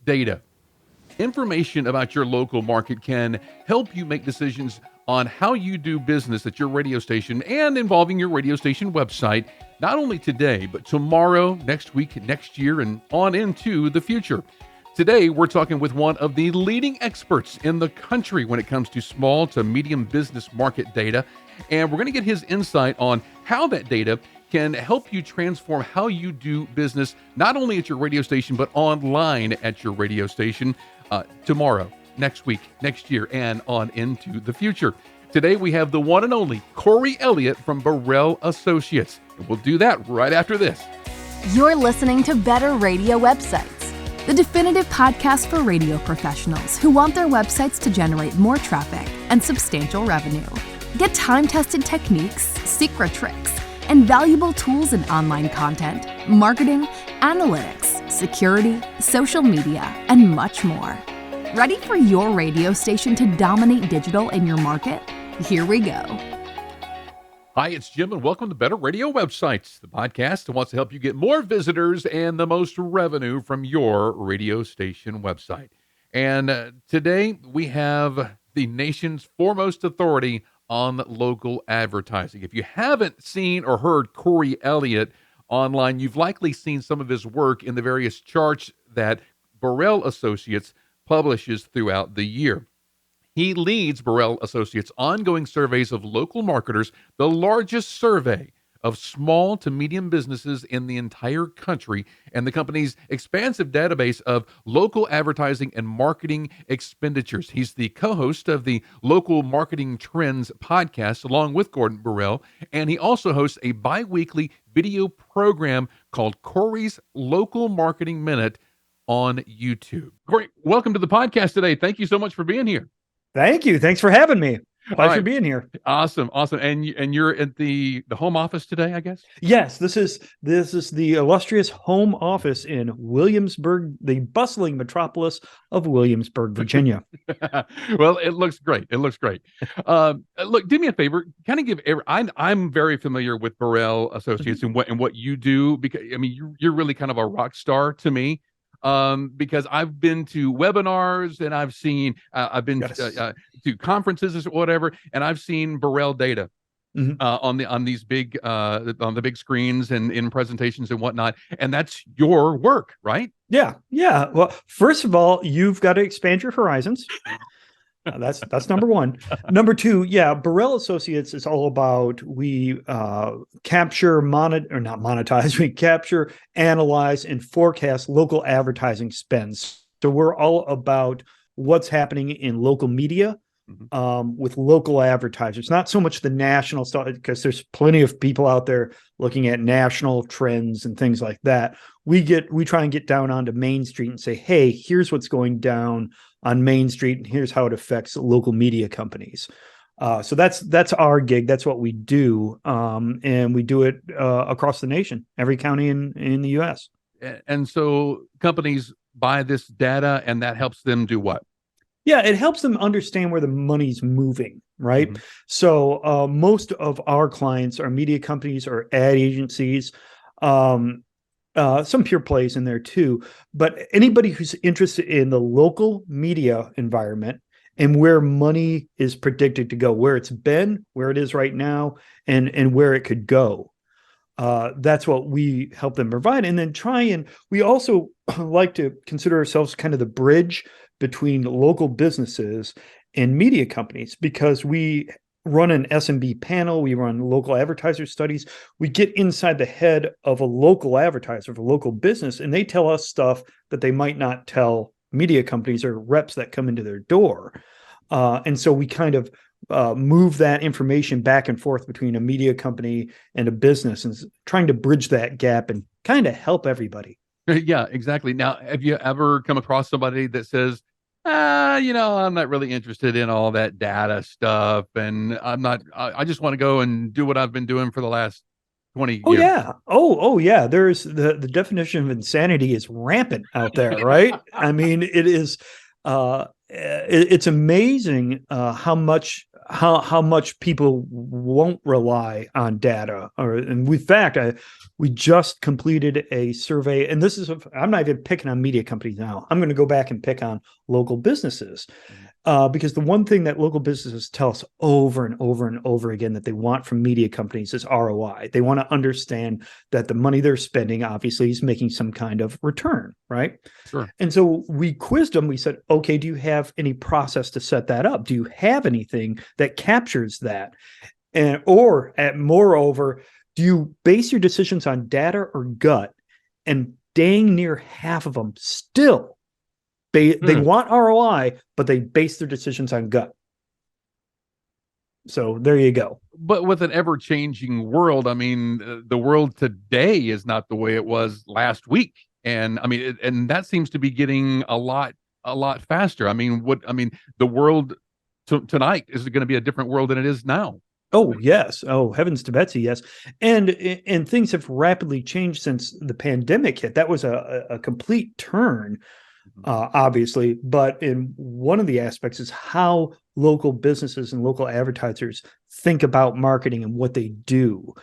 data. Information about your local market can help you make decisions on how you do business at your radio station and involving your radio station website, not only today, but tomorrow, next week, next year, and on into the future. Today, we're talking with one of the leading experts in the country when it comes to small to medium business market data. And we're going to get his insight on how that data can help you transform how you do business, not only at your radio station, but online at your radio station tomorrow, next week, next year, and on into the future. Today, we have the one and only Corey Elliott from Borrell Associates. And we'll do that right after this. You're listening to Better Radio Websites, the definitive podcast for radio professionals who want their websites to generate more traffic and substantial revenue. Get time-tested techniques, secret tricks, and valuable tools in online content, marketing, analytics, security, social media, and much more. Ready for your radio station to dominate digital in your market? Here we go. Hi, it's Jim, and welcome to Better Radio Websites, the podcast that wants to help you get more visitors and the most revenue from your radio station website. And today we have the nation's foremost authority on local advertising. If you haven't seen or heard Corey Elliott online, you've likely seen some of his work in the various charts that Borrell Associates publishes throughout the year. He leads Borrell Associates' ongoing surveys of local marketers, the largest survey of small to medium businesses in the entire country, and the company's expansive database of local advertising and marketing expenditures. He's the co-host of the Local Marketing Trends podcast, along with Gordon Borrell, and he also hosts a biweekly video program called Corey's Local Marketing Minute on YouTube. Corey, welcome to the podcast today. Thank you so much for being here. Thank you. Thanks for having me. Pleasure being here. Awesome. And you're at the home office today, I guess? Yes, this is the illustrious home office in Williamsburg, the bustling metropolis of Williamsburg, Virginia. Well, it looks great. Look, do me a favor. Kind of I'm very familiar with Borrell Associates and what you do, because I mean you're really kind of a rock star to me. Because I've been to webinars and I've been to conferences or whatever, and I've seen Borrell data on the big screens and in presentations and whatnot, and that's your work, right? Yeah. Well, first of all, you've got to expand your horizons. That's number one. Number two, Borrell Associates is all about we capture, we capture, analyze, and forecast local advertising spends. So we're all about what's happening in local media with local advertisers, not so much the national stuff, because there's plenty of people out there looking at national trends and things like that. We try and get down onto Main Street and say, hey, here's what's going down on Main Street, and here's how it affects local media companies. So that's our gig. That's what we do, and we do it across the nation, every county in the U.S. And so companies buy this data, and that helps them do what? Yeah, it helps them understand where the money's moving, right? Mm-hmm. So most of our clients are media companies or ad agencies. Some pure plays in there too, but anybody who's interested in the local media environment and where money is predicted to go, where it's been, where it is right now, and where it could go. That's what we help them provide. And then we also like to consider ourselves kind of the bridge between local businesses and media companies, because we run an SMB panel, we run local advertiser studies, we get inside the head of a local advertiser, of a local business, and they tell us stuff that they might not tell media companies or reps that come into their door. And so we kind of move that information back and forth between a media company and a business, and trying to bridge that gap and kind of help everybody. Yeah, exactly. Now, have you ever come across somebody that says, I'm not really interested in all that data stuff, and I just want to go and do what I've been doing for the last 20 years. Oh yeah. There's the definition of insanity is rampant out there, right? I mean, it is, it's amazing how much how much people won't rely on data. And in fact, we just completed a survey, and I'm not even picking on media companies now. I'm going to go back and pick on local businesses. Because the one thing that local businesses tell us over and over and over again that they want from media companies is ROI. They want to understand that the money they're spending obviously is making some kind of return, right? Sure. And so we quizzed them. We said, okay, do you have any process to set that up? Do you have anything that captures that? Moreover, do you base your decisions on data or gut? And dang near half of them still they want ROI, but they base their decisions on gut. So there you go. But with an ever-changing world, I mean, the world today is not the way it was last week, and I mean, and that seems to be getting a lot faster. I mean, the world tonight is going to be a different world than it is now. Oh yes. Oh heavens to Betsy, yes. And things have rapidly changed since the pandemic hit. That was a complete turn. Obviously, but in one of the aspects is how local businesses and local advertisers think about marketing and what they do.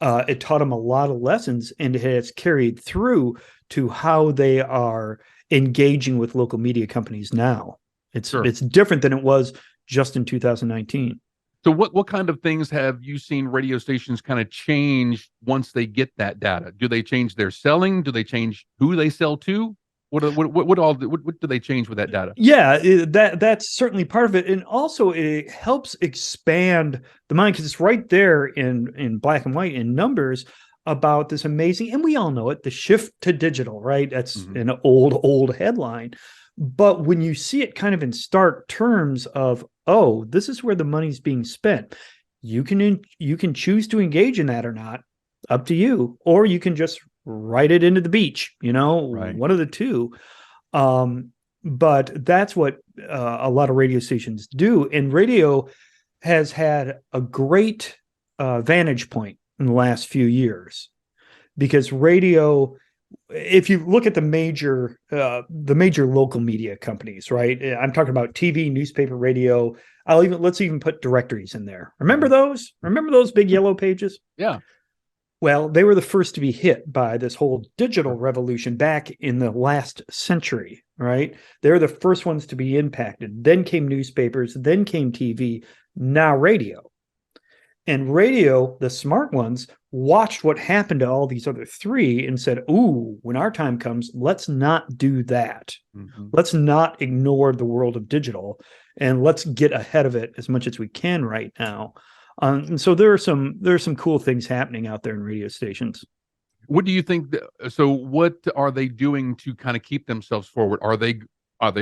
It taught them a lot of lessons, and it has carried through to how they are engaging with local media companies now. It's different than it was just in 2019. So what kind of things have you seen radio stations kind of change once they get that data? Do they change their selling? Do they change who they sell to? What do they change with that data? Yeah, that's certainly part of it, and also it helps expand the mind because it's right there in black and white in numbers about this amazing, and we all know it, the shift to digital. Right, that's an old headline, but when you see it kind of in stark terms of, oh, this is where the money's being spent, you can choose to engage in that or not, up to you, or you can just write it into the beach, right. One of the two. But that's what a lot of radio stations do. And radio has had a great vantage point in the last few years, because radio, if you look at the major local media companies, right? I'm talking about TV, newspaper, radio. Let's even put directories in there. Remember those? Remember those big yellow pages? Yeah. Well, they were the first to be hit by this whole digital revolution back in the last century, right? They were the first ones to be impacted. Then came newspapers, then came TV, now radio. And radio, the smart ones, watched what happened to all these other three and said, ooh, when our time comes, let's not do that. Let's not ignore the world of digital, and let's get ahead of it as much as we can right now. And so there are some cool things happening out there in radio stations. What do you think? So what are they doing to kind of keep themselves forward? Are they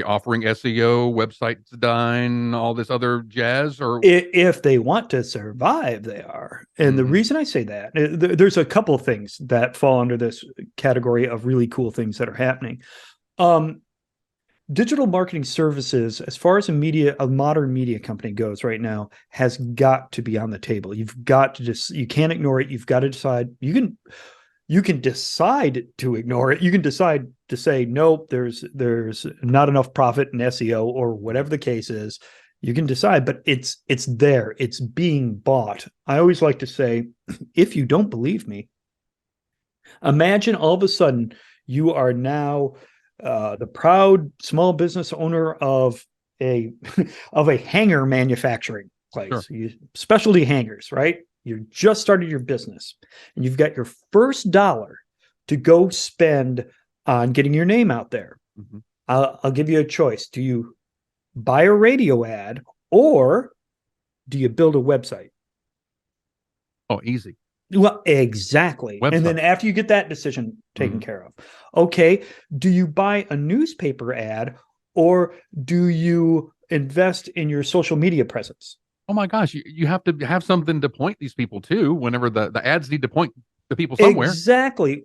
offering SEO, website design, all this other jazz? Or if they want to survive, they are. And the reason I say that, there's a couple of things that fall under this category of really cool things that are happening. Digital marketing services, as far as a modern media company goes right now, has got to be on the table. You've got to you can't ignore it. You've got to decide. You can decide to ignore it. You can decide to say, nope, there's not enough profit in SEO or whatever the case is. You can decide, but it's there. It's being bought. I always like to say, if you don't believe me, imagine all of a sudden you are now the proud small business owner of a hanger manufacturing place, sure. Specialty hangers, right? You just started your business and you've got your first dollar to go spend on getting your name out there. I'll give you a choice. Do you buy a radio ad or do you build a website? Oh, easy. Well, exactly. Website. And then after you get that decision taken care of, okay, do you buy a newspaper ad or do you invest in your social media presence? Oh my gosh, you have to have something to point these people to whenever the ads need to point the people somewhere. Exactly.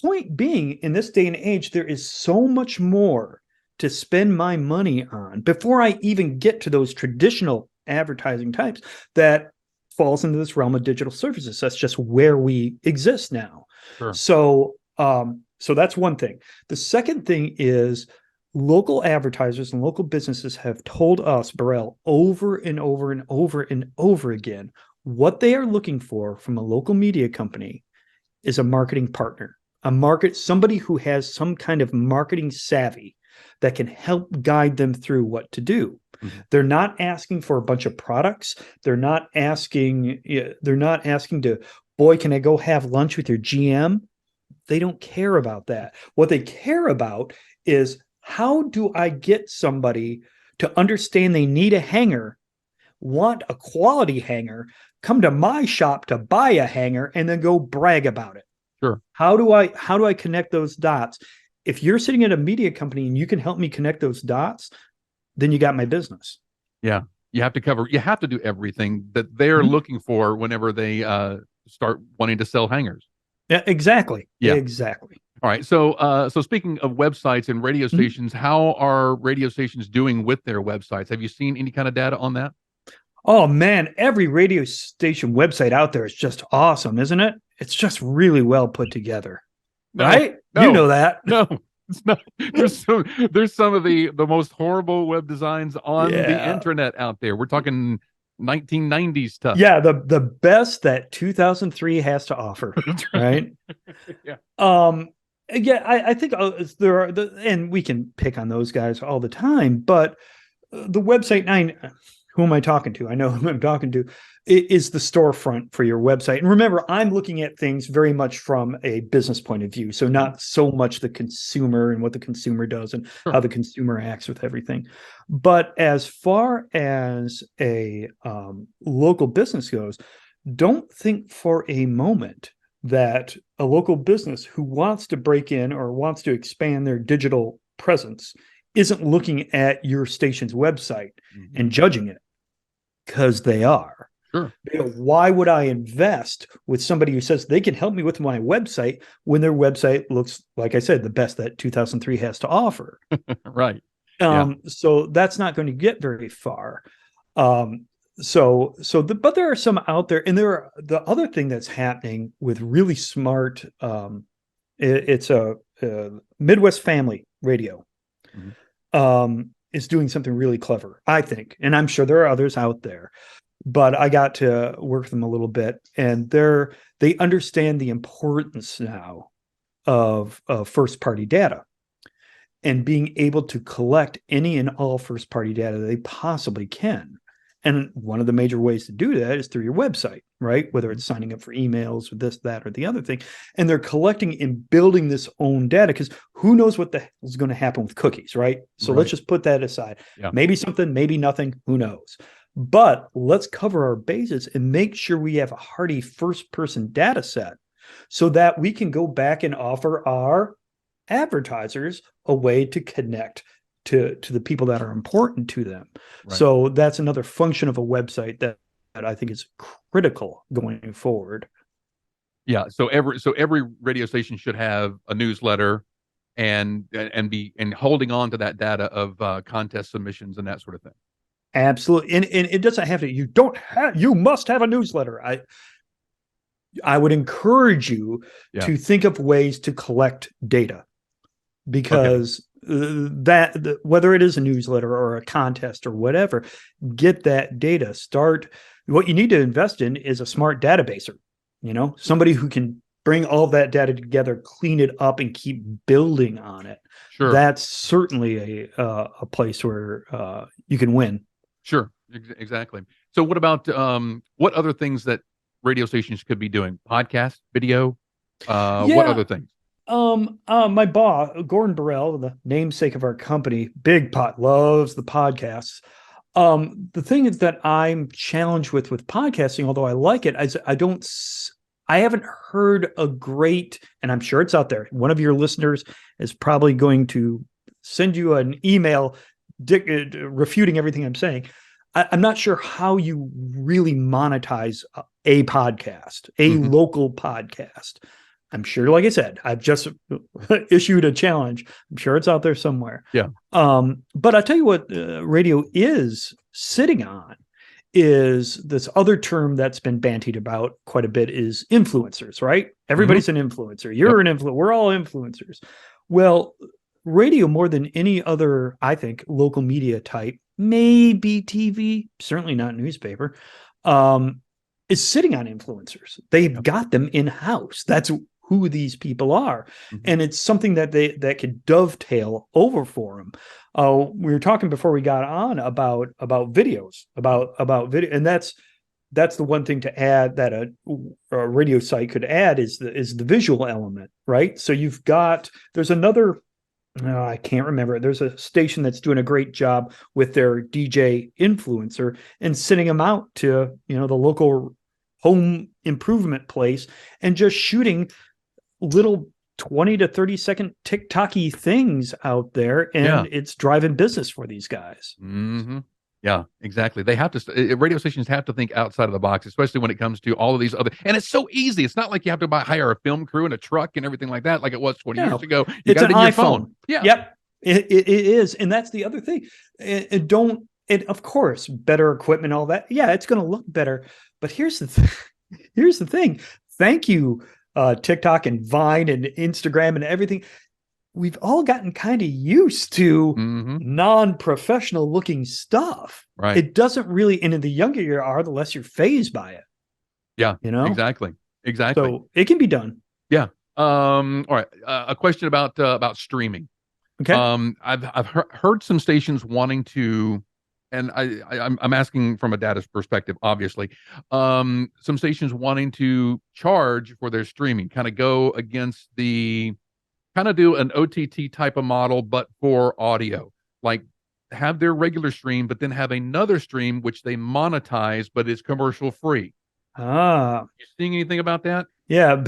Point being, in this day and age, there is so much more to spend my money on before I even get to those traditional advertising types that falls into this realm of digital services. That's just where we exist now. Sure. So that's one thing. The second thing is local advertisers and local businesses have told us, Borrell, over and over and over and over again, what they are looking for from a local media company is a marketing partner, somebody who has some kind of marketing savvy that can help guide them through what to do. Mm-hmm. They're not asking for a bunch of products. They're not asking to, boy, can I go have lunch with your GM? They don't care about that. What they care about is, how do I get somebody to understand they need a hanger, want a quality hanger, come to my shop to buy a hanger, and then go brag about it? Sure. How do I connect those dots? If you're sitting at a media company and you can help me connect those dots, then you got my business. Yeah. You have to do everything that they're looking for whenever they start wanting to sell hangers. Yeah, exactly. Yeah. Exactly. All right. So speaking of websites and radio stations, how are radio stations doing with their websites? Have you seen any kind of data on that? Oh man, every radio station website out there is just awesome, isn't it? It's just really well put together. Right? No, you know that. No, it's not. There's some of the most horrible web designs on the internet out there. We're talking 1990s stuff. Yeah, the best that 2003 has to offer, right? Yeah. I think there are, and we can pick on those guys all the time, but the website 9, who am I talking to? I know who I'm talking to, is the storefront for your website. And remember, I'm looking at things very much from a business point of view. So not so much the consumer and what the consumer does and how the consumer acts with everything. But as far as a local business goes, don't think for a moment that a local business who wants to break in or wants to expand their digital presence isn't looking at your station's website and judging it, because they are. Sure. Why would I invest with somebody who says they can help me with my website when their website looks, like I said, the best that 2003 has to offer? Right. So that's not going to get very far. But there are some out there, and the other thing that's happening with really smart, it's a Midwest Family Radio, is doing something really clever, I think, and I'm sure there are others out there. But I got to work with them a little bit, and they understand the importance now of first-party data and being able to collect any and all first-party data they possibly can. And one of the major ways to do that is through your website, right? Whether it's signing up for emails or this, that, or the other thing. And they're collecting and building this own data, because who knows what the hell is going to happen with cookies, right? So let's just put that aside. Yeah. Maybe something, maybe nothing, who knows? But let's cover our bases and make sure we have a hearty first-person data set so that we can go back and offer our advertisers a way to connect to the people that are important to them. Right. So that's another function of a website that I think is critical going forward. Yeah. So every radio station should have a newsletter and holding on to that data of contest submissions and that sort of thing. Absolutely. And it doesn't have to, you must have a newsletter. I would encourage you to think of ways to collect data, because whether it is a newsletter or a contest or whatever, get that data. What you need to invest in is a smart databaser, somebody who can bring all of that data together, clean it up, and keep building on it. Sure. That's certainly a place where you can win. Sure, exactly. So what about what other things that radio stations could be doing? Podcast, video, what other things? My boss, Gordon Borrell, the namesake of our company, Big Pot, loves the podcasts. The thing is that I'm challenged with podcasting, although I like it, I haven't heard a great, and I'm sure it's out there. One of your listeners is probably going to send you an email refuting everything I'm saying. I'm not sure how you really monetize a podcast, a local podcast. I'm sure, like I said, I've just issued a challenge. I'm sure it's out there somewhere. Yeah. But I'll tell you what radio is sitting on is this other term that's been bandied about quite a bit is influencers, right? Everybody's an influencer. You're an influencer. We're all influencers. Well, radio, more than any other, I think, local media type, maybe TV, certainly not newspaper, is sitting on influencers. They've got them in-house. That's who these people are. Mhm. And it's something that could dovetail over for them. We were talking before we got on about videos, about video, and that's the one thing to add that a radio site could add is the visual element, right? So there's another, I can't remember. There's a station that's doing a great job with their DJ influencer and sending them out to, the local home improvement place and just shooting little 20 to 30 second TikTok-y things out there. And it's driving business for these guys. Mm-hmm. Yeah, exactly. They have to, radio stations have to think outside of the box, especially when it comes to all of these other, and it's so easy. It's not like you have to hire a film crew and a truck and everything like that, like it was 20 years ago. It's an iPhone. Phone. Yeah. Yep. It is. And that's the other thing. Of course, better equipment, all that. Yeah, it's going to look better. But here's the thing. Thank you, TikTok and Vine and Instagram and everything. We've all gotten kind of used to non-professional looking stuff. Right. It doesn't really, and the younger you are, the less you're fazed by it. Yeah. Exactly. So it can be done. Yeah. All right. A question about streaming. Okay. I've heard some stations wanting to, and I'm asking from a data perspective, obviously, some stations wanting to charge for their streaming, kind of go against kind of do an OTT type of model, but for audio, like have their regular stream, but then have another stream, which they monetize, but is commercial free. You seeing anything about that? Yeah.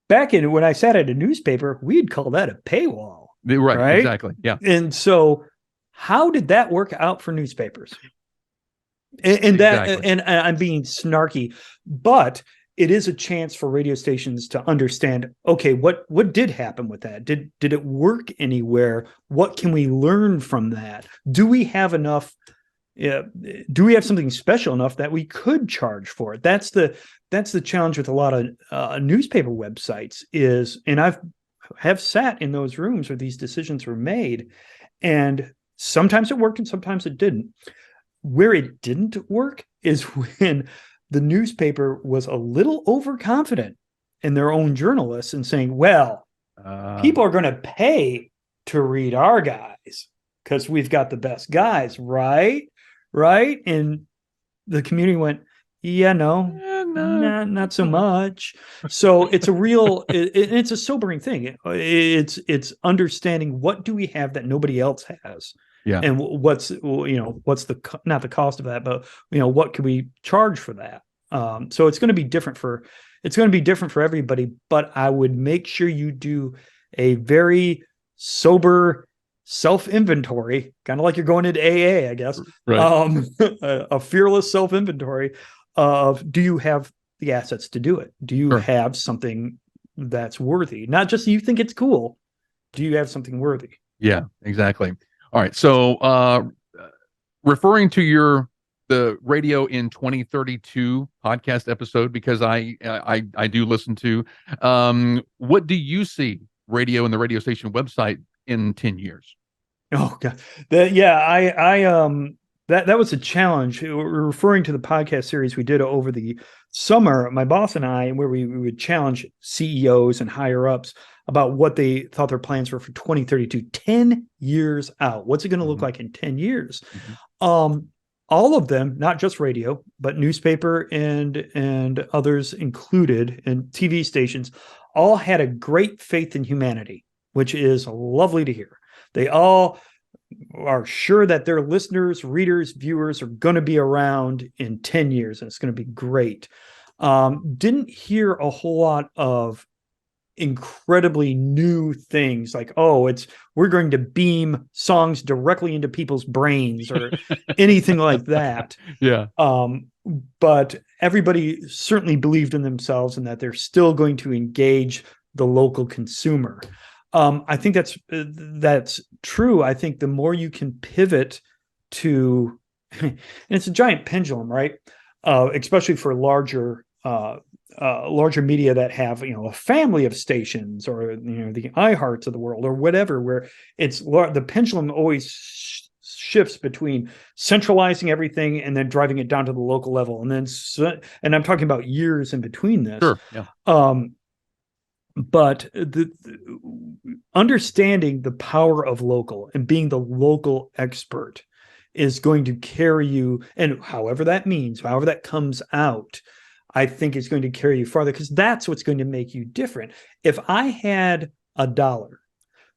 Back when I sat at a newspaper, we'd call that a paywall. Right? Exactly. Yeah. And so how did that work out for newspapers? And I'm being snarky, but it is a chance for radio stations to understand, okay, what did happen with that? Did it work anywhere? What can we learn from that? Do we have enough? Do we have something special enough that we could charge for it? That's the challenge with a lot of newspaper websites and I have sat in those rooms where these decisions were made, and sometimes it worked and sometimes it didn't. Where it didn't work is when the newspaper was a little overconfident in their own journalists and saying, well, people are going to pay to read our guys because we've got the best guys, right? And the community went, yeah, no, not so much. So it's a real, it's a sobering thing. It's understanding, what do we have that nobody else has? Yeah. And what's not the cost of that, but what can we charge for that? So it's going to be different for everybody, but I would make sure you do a very sober self-inventory, kind of like you're going into AA, I guess. Right. A fearless self-inventory of, do you have the assets to do it? Do you have something that's worthy? Not just you think it's cool. Do you have something worthy? Yeah, exactly. All right. So referring to the Radio in 2032 podcast episode, because I do listen to, what do you see radio and the radio station website in 10 years? Oh God. That was a challenge. We're referring to the podcast series we did over the summer, my boss and I, where we would challenge CEOs and higher ups about what they thought their plans were for 2032, 10 years out. What's it going to look like in 10 years? All of them, not just radio, but newspaper and others included, and TV stations, all had a great faith in humanity, which is lovely to hear. They all are sure that their listeners, readers, viewers are going to be around in 10 years, and it's going to be great. Didn't hear a whole lot of incredibly new things like, we're going to beam songs directly into people's brains or anything like that. Yeah. But everybody certainly believed in themselves and that they're still going to engage the local consumer. I think that's true. I think the more you can pivot to, and it's a giant pendulum, right? Especially for larger larger media that have, a family of stations, or, the iHearts of the world or whatever, where it's the pendulum always shifts between centralizing everything and then driving it down to the local level. And then, and I'm talking about years in between this. Sure. Yeah. But the understanding the power of local and being the local expert is going to carry you, and however that comes out, I think it's going to carry you farther, because that's what's going to make you different. If I had $1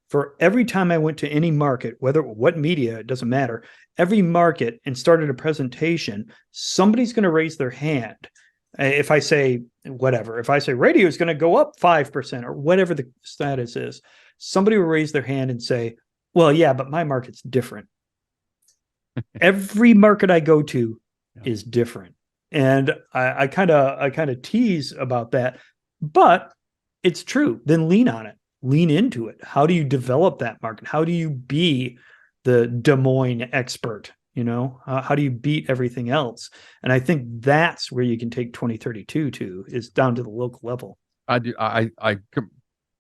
for every time I went to any market, what media, it doesn't matter, every market, and started a presentation, somebody's going to raise their hand. If I say radio is going to go up 5% or whatever the status is, somebody will raise their hand and say, well, yeah, but my market's different. Every market I go to is different. And I kind of tease about that, but it's true. Then lean on it, lean into it. How do you develop that market? How do you be the Des Moines expert? How do you beat everything else? And I think that's where you can take 2032 to, is down to the local level. I do. I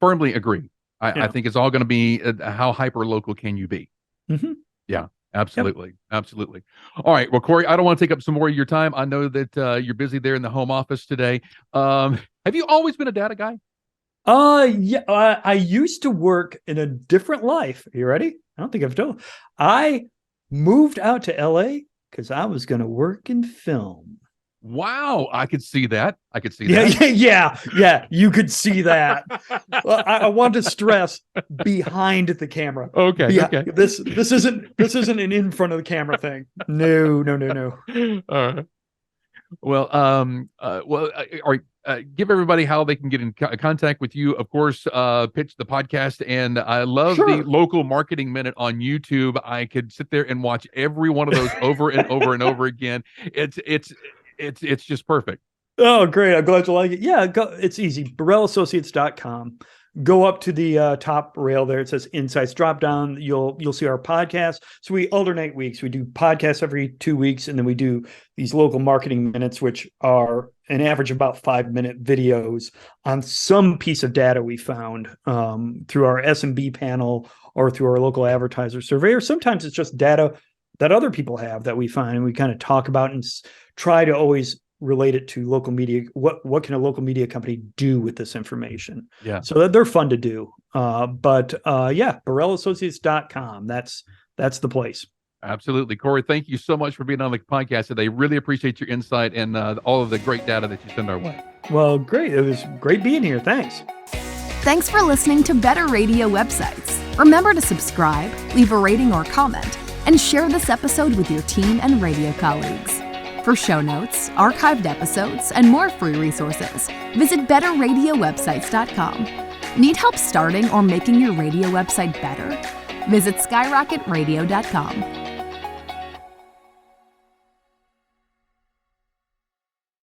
firmly agree. I think it's all going to be how hyper local can you be? Mm-hmm. Yeah. Absolutely. Yep. Absolutely. All right. Well, Corey, I don't want to take up some more of your time. I know that you're busy there in the home office today. Have you always been a data guy? Yeah. I used to work in a different life. Are you ready? I don't think I've told. I moved out to LA because I was going to work in film. Wow. I could see that. Yeah. You could see that. Well, I want to stress behind the camera. Okay. Okay. This isn't an in front of the camera thing. No. All right. Well, give everybody how they can get in contact with you. Of course, pitch the podcast, and I love the local marketing minute on YouTube. I could sit there and watch every one of those over and over and over again. It's just perfect. Oh, great. I'm glad you like it. Yeah, it's easy. BorrellAssociates.com. Go up to the top rail there. It says Insights. Drop down. You'll see our podcast. So we alternate weeks. We do podcasts every 2 weeks, and then we do these local marketing minutes, which are an average of about 5-minute videos on some piece of data we found through our SMB panel or through our local advertiser survey. Or sometimes it's just data that other people have that we find, and we kind of talk about and try to always relate it to local media. What can a local media company do with this information? Yeah. So that they're fun to do. BorrellAssociates.com. That's the place. Absolutely. Corey, thank you so much for being on the podcast today. Really appreciate your insight and all of the great data that you send our way. Well, great. It was great being here. Thanks. Thanks for listening to Better Radio Websites. Remember to subscribe, leave a rating or comment, and share this episode with your team and radio colleagues. For show notes, archived episodes, and more free resources, visit betterradiowebsites.com. Need help starting or making your radio website better? Visit skyrocketradio.com.